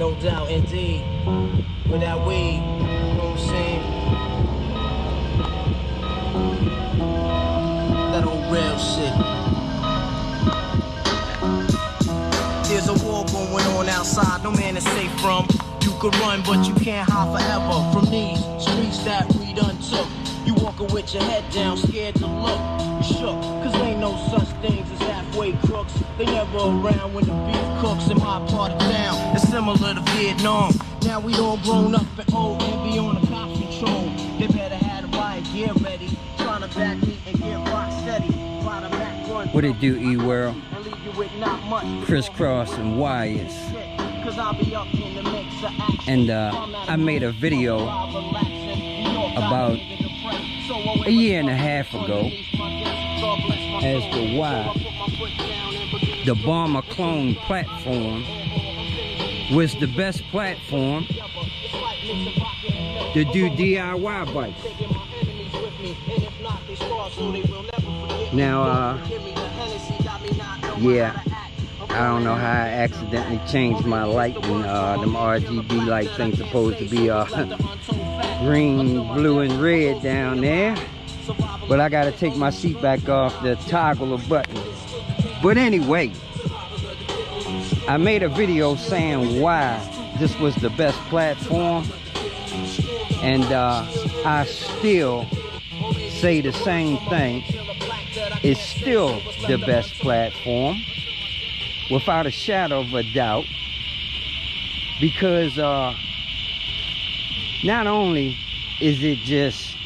No doubt, indeed. With that weed, you know what I'm saying? That old real shit. There's a war going on outside, no man is safe from. You could run, but you can't hide forever from these streets that we done took. You walking with your head down, scared to look. You shook, cause ain't no such things as halfway crooks. They never around when the beef cooks in my part of town. It's similar to Vietnam. Now we all grown up and old and be on the cop control. They better have the riot gear ready. Trying to back me and get rock steady. By the back run. What it do, E-World? Chriscrossingwires. And I made a video about a year and a half ago as to why the Bomber clone platform was the best platform to do DIY bikes. Now, yeah, I don't know how I accidentally changed my light, and them RGB lights ain't supposed to be green, blue, and red down there. But I gotta take my seat back off to toggle a button. But anyway, I made a video saying why this was the best platform, and I still say the same thing. It's still the best platform, without a shadow of a doubt, because not only is it just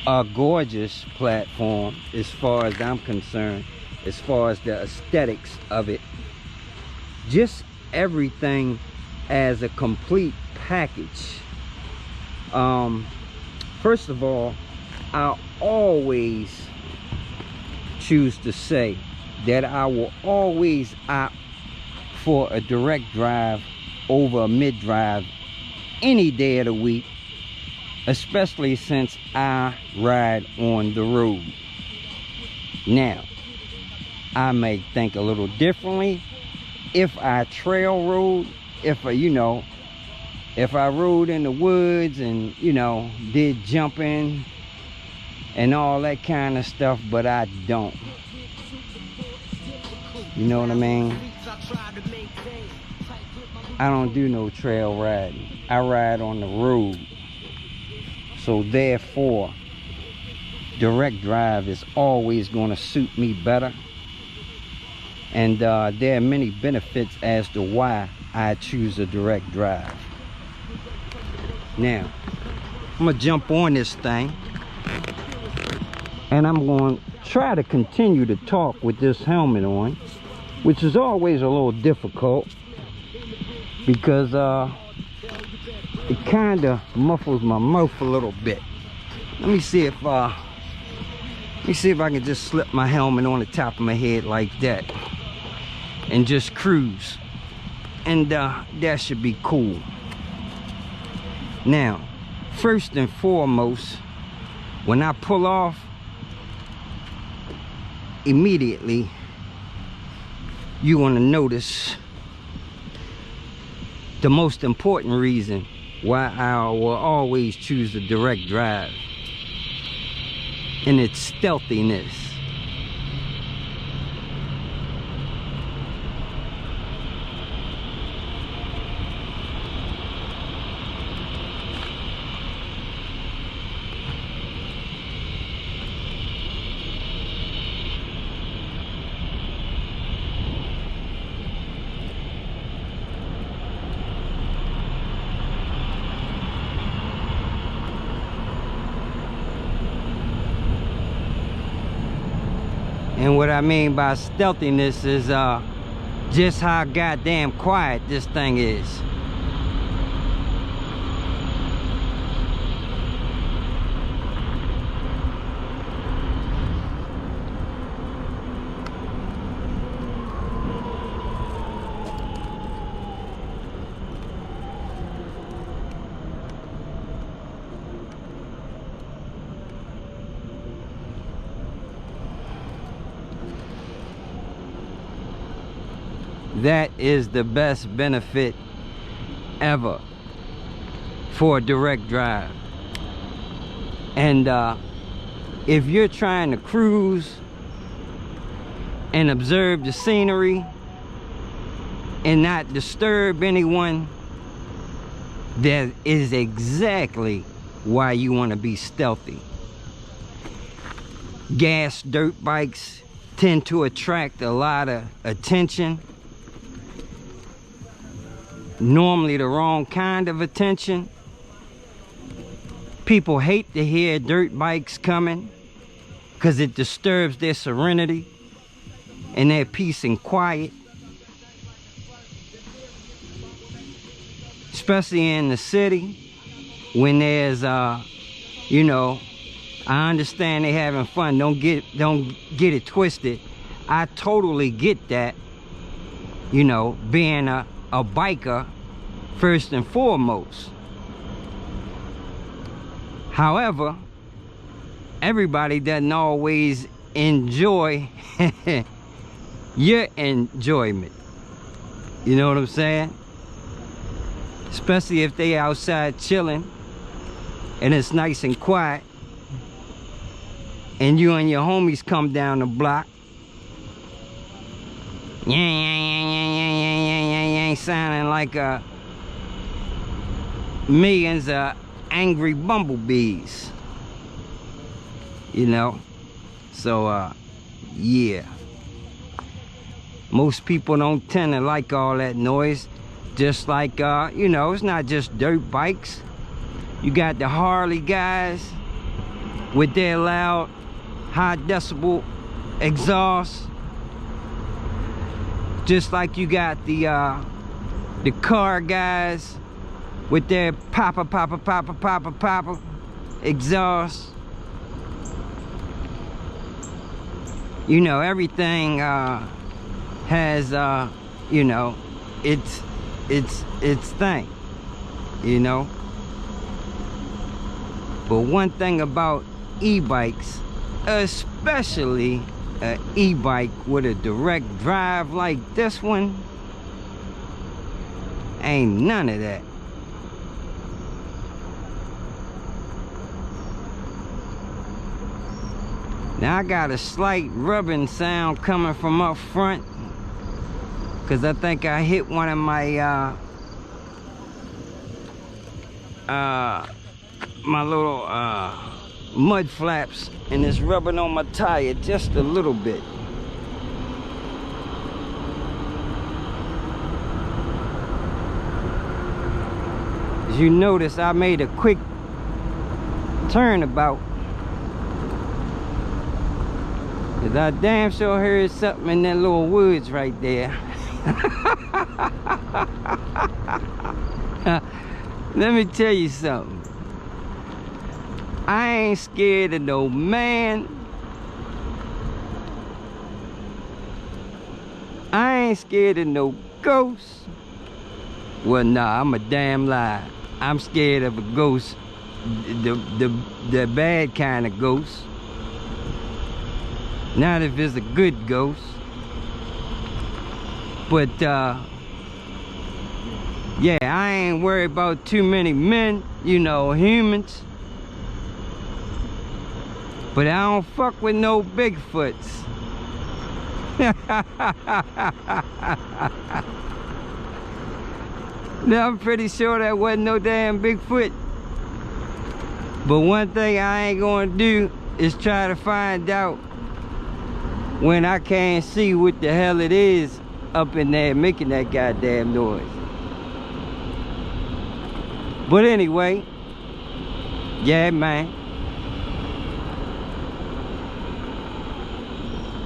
a gorgeous platform as far as I'm concerned, as far as the aesthetics of it, just everything as a complete package. First of all, I always choose to say that I will always opt for a direct drive over a mid-drive any day of the week, especially since I ride on the road. Now, I may think a little differently if I trail rode, if I rode in the woods and, did jumping and all that kind of stuff, but I don't. You know what I mean? I don't do no trail riding. I ride on the road. So therefore, direct drive is always going to suit me better. And there are many benefits as to why I choose a direct drive. Now, I'm going to jump on this thing, and I'm going to try to continue to talk with this helmet on, which is always a little difficult because it kind of muffles my mouth a little bit. Let me see if I can just slip my helmet on the top of my head like that and just cruise, and that should be cool. Now, first and foremost, when I pull off, immediately you want to notice the most important reason why I will always choose the direct drive, and its stealthiness. And what I mean by stealthiness is just how goddamn quiet this thing is. that is the best benefit ever for a direct drive. And if you're trying to cruise and observe the scenery and not disturb anyone, that is exactly why you want to be stealthy. Gas dirt bikes tend to attract a lot of attention. Normally the wrong kind of attention. People hate to hear dirt bikes coming because it disturbs their serenity and their peace and quiet. Especially in the city when there's you know, I understand they having fun. Don't get it twisted. I totally get that. You know, being a biker first and foremost. However, everybody doesn't always enjoy your enjoyment. You know what I'm saying? Especially if they outside chilling and it's nice and quiet and you and your homies come down the block. Sounding like millions of angry bumblebees. You know? So, yeah. Most people don't tend to like all that noise. Just like, you know, it's not just dirt bikes. You got the Harley guys with their loud, high decibel exhaust. Just like you got the car guys with their papa exhaust. You know, everything has, you know, its thing, you know. But one thing about e-bikes, especially an e-bike with a direct drive like this one, ain't none of that. Now I got a slight rubbing sound coming from up front because I think I hit one of my my little mud flaps and it's rubbing on my tire just a little bit. As you notice, I made a quick turnabout. Cause I damn sure heard something in that little woods right there. Let me tell you something. I ain't scared of no man. I ain't scared of no ghost. Well, nah, I'm a damn lie. I'm scared of a ghost, the bad kind of ghost. Not if it's a good ghost. But yeah, I ain't worried about too many men, you know, humans. But I don't fuck with no Bigfoots. Now, I'm pretty sure that wasn't no damn Bigfoot. But one thing I ain't gonna do is try to find out when I can't see what the hell it is up in there making that goddamn noise. But anyway, yeah, man.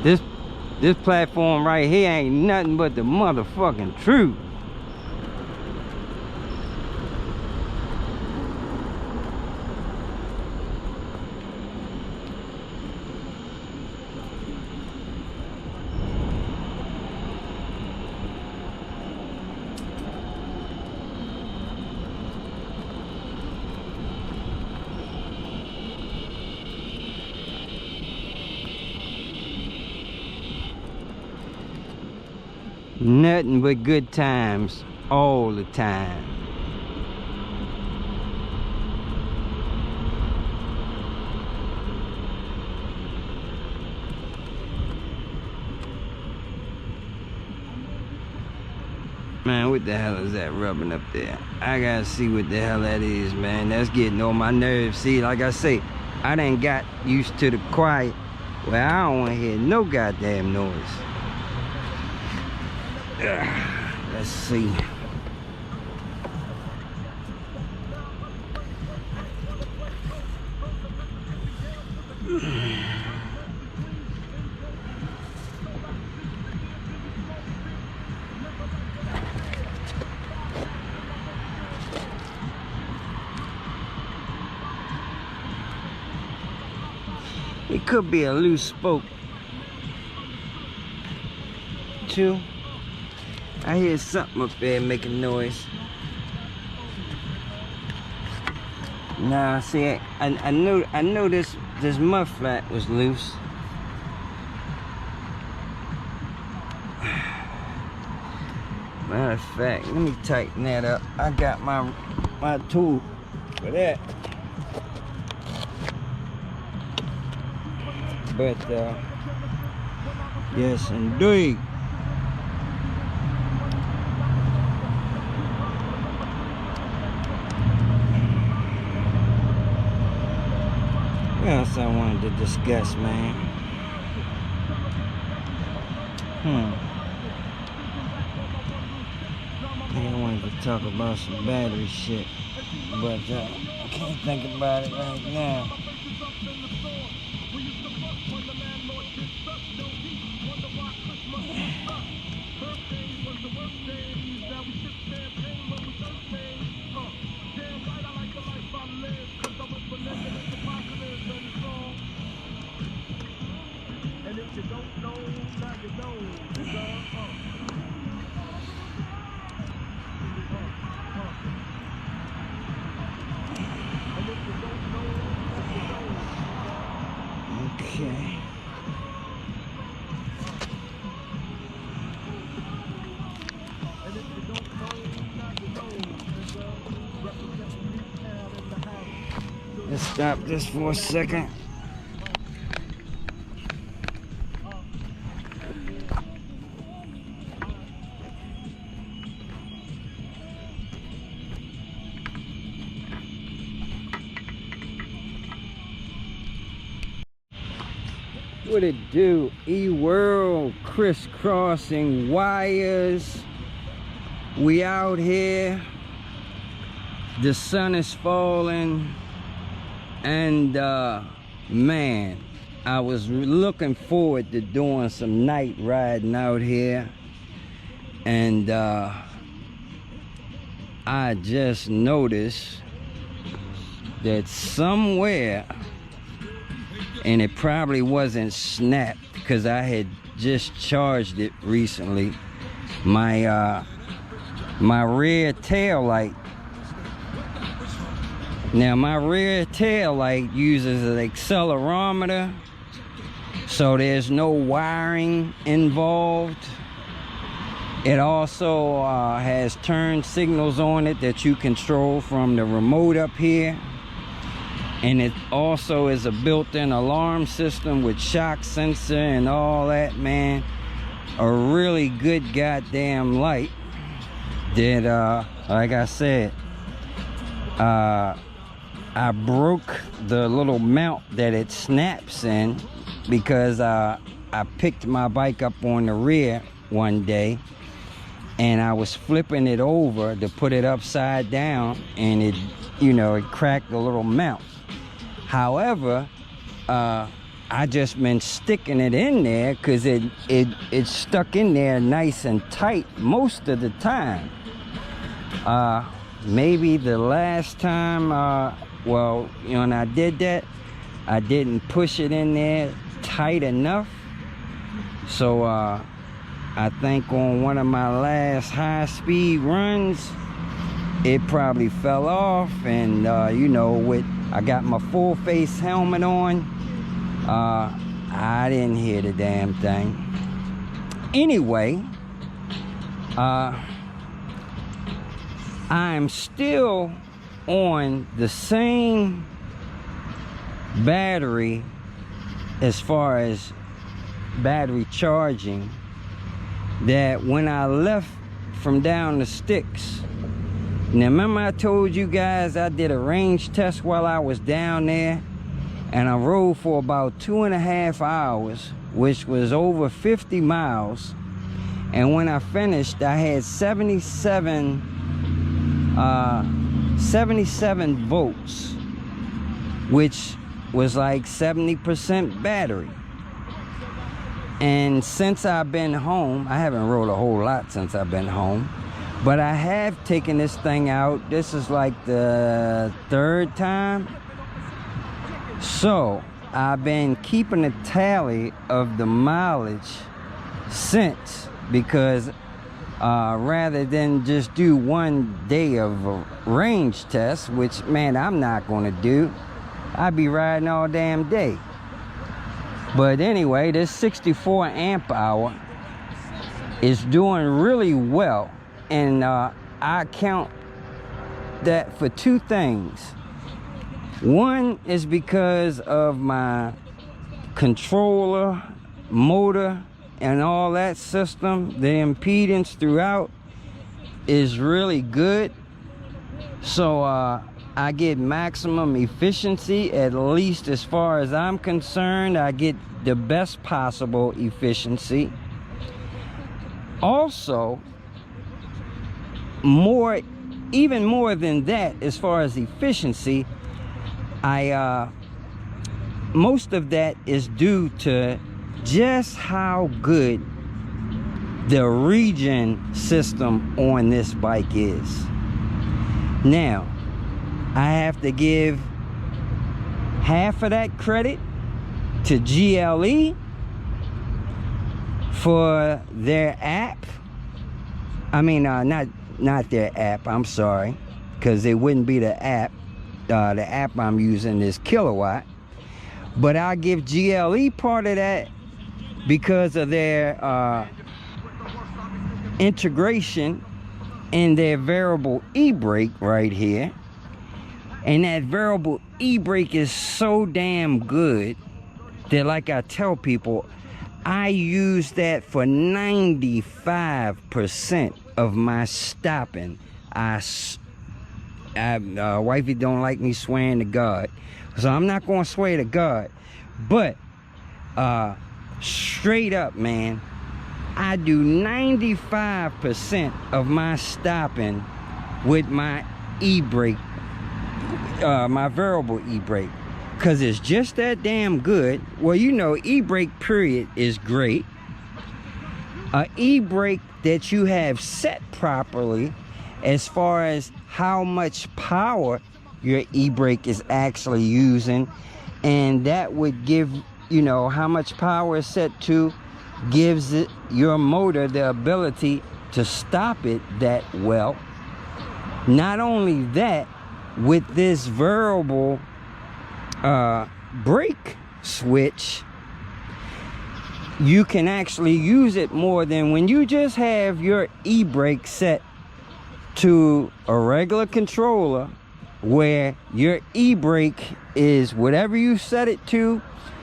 This platform right here ain't nothing but the motherfucking truth. Nothing but good times all the time. Man, what the hell is that rubbing up there? I gotta see what the hell that is, man. That's getting on my nerves. See, like I say, I done got used to the quiet where I don't want to hear no goddamn noise. Let's see. It could be a loose spoke too. I hear something up there making noise. Nah, see, I know this mud flat was loose. Matter of fact, let me tighten that up. I got my tool for that. But yes indeed. What else I wanted to discuss, man? I wanted to talk about some battery shit, but I can't think about it right now. Okay. Let's stop this for a second. What it do? E-World, crisscrossing wires. We out here. The sun is falling. And man, I was looking forward to doing some night riding out here. And I just noticed that somewhere, and it probably wasn't snapped because I had just charged it recently, my rear tail light. Now my rear tail light uses an accelerometer, so there's no wiring involved. It also has turn signals on it that you control from the remote up here. And it also is a built-in alarm system with shock sensor and all that, man. A really good goddamn light that, like I said, I broke the little mount that it snaps in because I picked my bike up on the rear one day and I was flipping it over to put it upside down, and it, you know, it cracked the little mount. However, I just been sticking it in there because it stuck in there nice and tight most of the time. Maybe the last time, well, you know, when I did that, I didn't push it in there tight enough. So I think on one of my last high-speed runs, it probably fell off, and you know, I got my full face helmet on, I didn't hear the damn thing. Anyway, I'm still on the same battery as far as battery charging that when I left from down the sticks. Now remember I told you guys I did a range test while I was down there, and I rode for about 2.5 hours, which was over 50 miles. And when I finished, I had 77 volts, which was like 70% battery. And since I've been home, I haven't rode a whole lot since I've been home, but I have taken this thing out. This is like the 3rd time. So I've been keeping a tally of the mileage since, because rather than just do 1 day of a range test, which, man, I'm not going to do, I'd be riding all damn day. But anyway, this 64 amp hour is doing really well, and I count that for 2 things. One is because of my controller, motor, and all that system. The impedance throughout is really good, so I get maximum efficiency. At least as far as I'm concerned, I get the best possible efficiency. Also, even more than that, as far as efficiency, most of that is due to just how good the regen system on this bike is. Now, I have to give half of that credit to GLE for their app. I mean, not their app, I'm sorry, because it wouldn't be the app. The app I'm using is Kilowatt. But I'll give GLE part of that because of their integration in their variable e-brake right here. And that variable e-brake is so damn good that, like I tell people, I use that for 95% of my stopping. Wifey don't like me swearing to God, so I'm not going to swear to God. But straight up, man, I do 95% of my stopping with my e-brake, my variable e-brake, because it's just that damn good. Well, you know, e-brake period is great. An e-brake that you have set properly as far as how much power your e-brake is actually using, and that would give, you know, how much power is set to, gives it your motor the ability to stop it that well. Not only that, with this variable brake switch, you can actually use it more than when you just have your e-brake set to a regular controller, where your e-brake is whatever you set it to.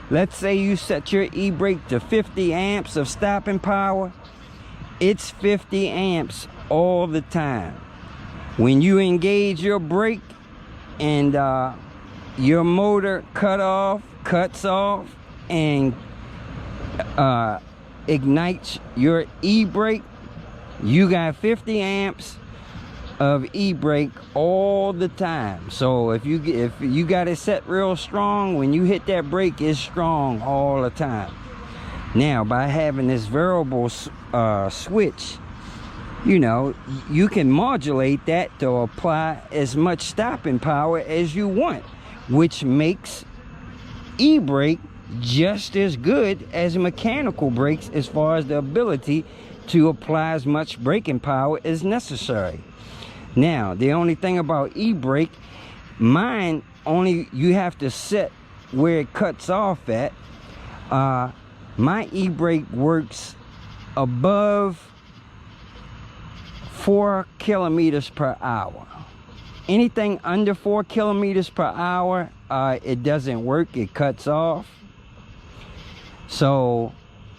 Let's say you set your e-brake to 50 amps of stopping power. It's 50 amps all the time. When you engage your brake and your motor cuts off and ignites your e-brake, you got 50 amps of e-brake all the time. So if you got it set real strong, when you hit that brake, it's strong all the time. Now, by having this variable switch, you know, you can modulate that to apply as much stopping power as you want, which makes e-brake just as good as mechanical brakes as far as the ability to apply as much braking power as necessary. Now, the only thing about e-brake, mine only, you have to set where it cuts off at. My e-brake works above 4 kilometers per hour. Anything under 4 kilometers per hour, it doesn't work, it cuts off. So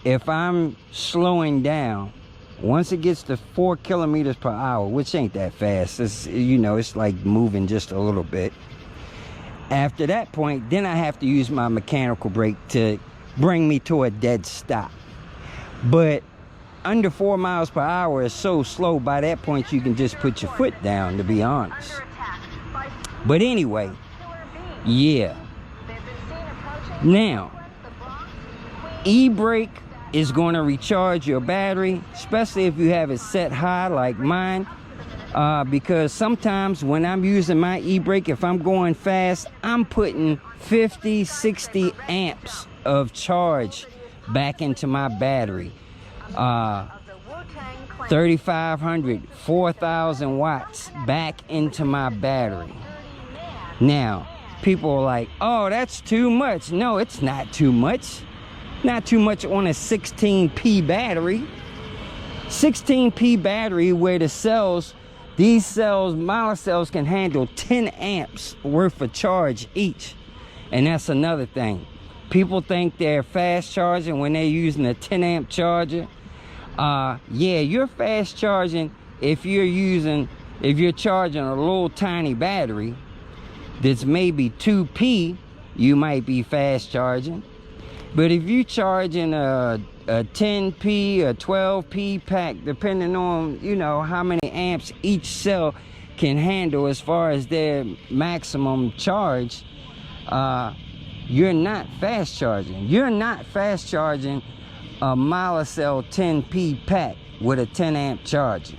if I'm slowing down, once it gets to 4 kilometers per hour, which ain't that fast, it's, you know, it's like moving just a little bit. After that point, then I have to use my mechanical brake to bring me to a dead stop. But under 4 miles per hour is so slow, by that point you can just put your foot down, to be honest. But anyway, yeah. Now, e-brake is going to recharge your battery, especially if you have it set high like mine. Because sometimes when I'm using my e-brake, if I'm going fast, I'm putting 50, 60 amps of charge back into my battery. 3,500, 4,000 watts back into my battery. Now, people are like, oh, that's too much. No, it's not too much. Not too much on a 16P battery. 16P battery where the cells, these cells, molar cells can handle 10 amps worth of charge each. And that's another thing. People think they're fast charging when they're using a 10 amp charger. Yeah, you're fast charging if you're charging a little tiny battery that's maybe 2P, you might be fast charging. But if you're charging a 10P, a 12P pack, depending on, you know, how many amps each cell can handle as far as their maximum charge, you're not fast charging. You're not fast charging a molar cell 10P pack with a 10 amp charger.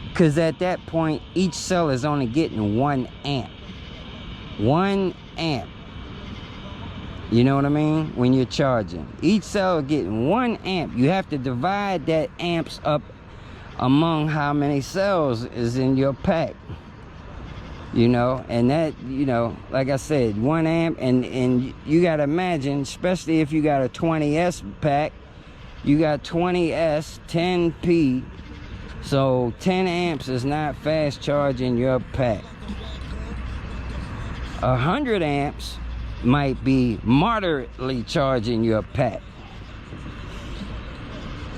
Because at that point, each cell is only getting 1 amp. 1 amp. You know what I mean? When you're charging, each cell is getting 1 amp. You have to divide that amps up among how many cells is in your pack. You know, and that, you know, like I said, 1 amp, and you gotta imagine, especially if you got a 20S pack, you got 20S 10P, so 10 amps is not fast charging your pack. 100 amps might be moderately charging your pack.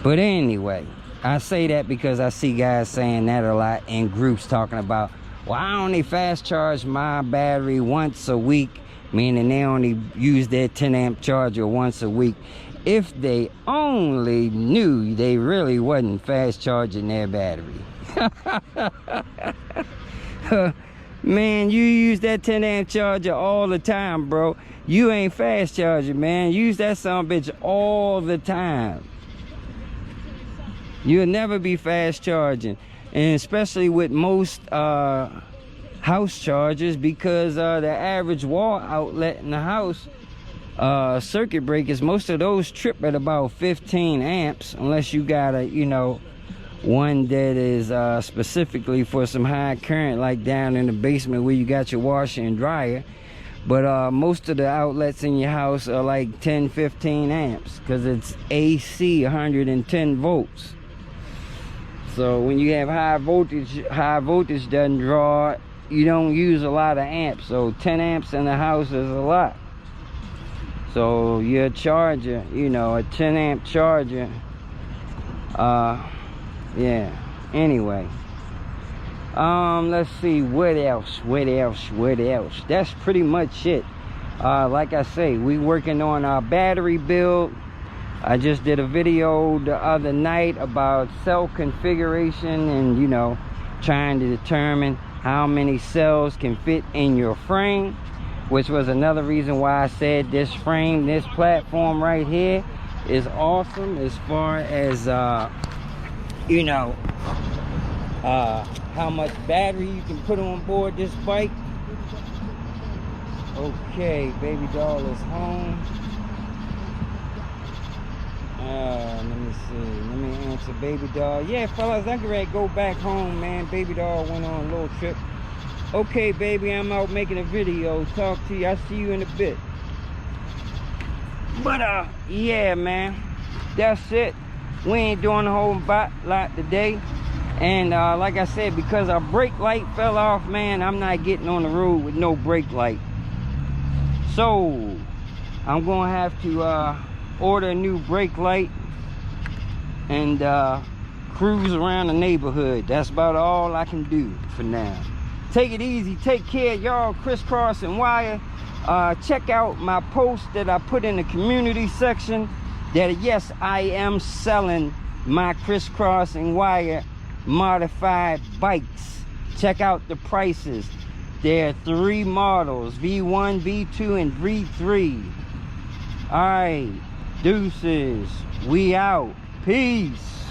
But anyway, I say that because I see guys saying that a lot in groups, talking about, well, I only fast charge my battery once a week, meaning they only use their 10 amp charger once a week. If they only knew they really wasn't fast charging their battery. Man, you use that 10 amp charger all the time, bro. You ain't fast charging, man. Use that son of a bitch all the time. You'll never be fast charging. And especially with most house chargers, because the average wall outlet in the house circuit breakers, most of those trip at about 15 amps, unless you got a, you know, one that is specifically for some high current, like down in the basement where you got your washer and dryer. But most of the outlets in your house are like 10-15 amps, because it's AC 110 volts. So when you have high voltage doesn't draw, you don't use a lot of amps. So 10 amps in the house is a lot. So your charger, you know, a 10 amp charger, yeah. Anyway, let's see, what else? That's pretty much it. Like I say, we working on our battery build. I just did a video the other night about cell configuration and, you know, trying to determine how many cells can fit in your frame, which was another reason why I said this frame, this platform right here is awesome as far as, you know, how much battery you can put on board this bike. Okay, baby doll is home. Let me see. Let me answer baby doll. Yeah, fellas, I can ready to go back home, man. Baby doll went on a little trip. Okay, baby, I'm out making a video. Talk to you. I'll see you in a bit. But yeah, man, that's it. We ain't doing a whole lot today. And like I said, because our brake light fell off, man, I'm not getting on the road with no brake light. So I'm gonna have to order a new brake light and cruise around the neighborhood. That's about all I can do for now. Take it easy, take care, y'all. Crisscrossing Wire. Check out my post that I put in the community section, that yes, I am selling my Crisscrossing Wire modified bikes. Check out the prices. There are 3 models, V1, V2, and V3. All right, deuces, we out. Peace.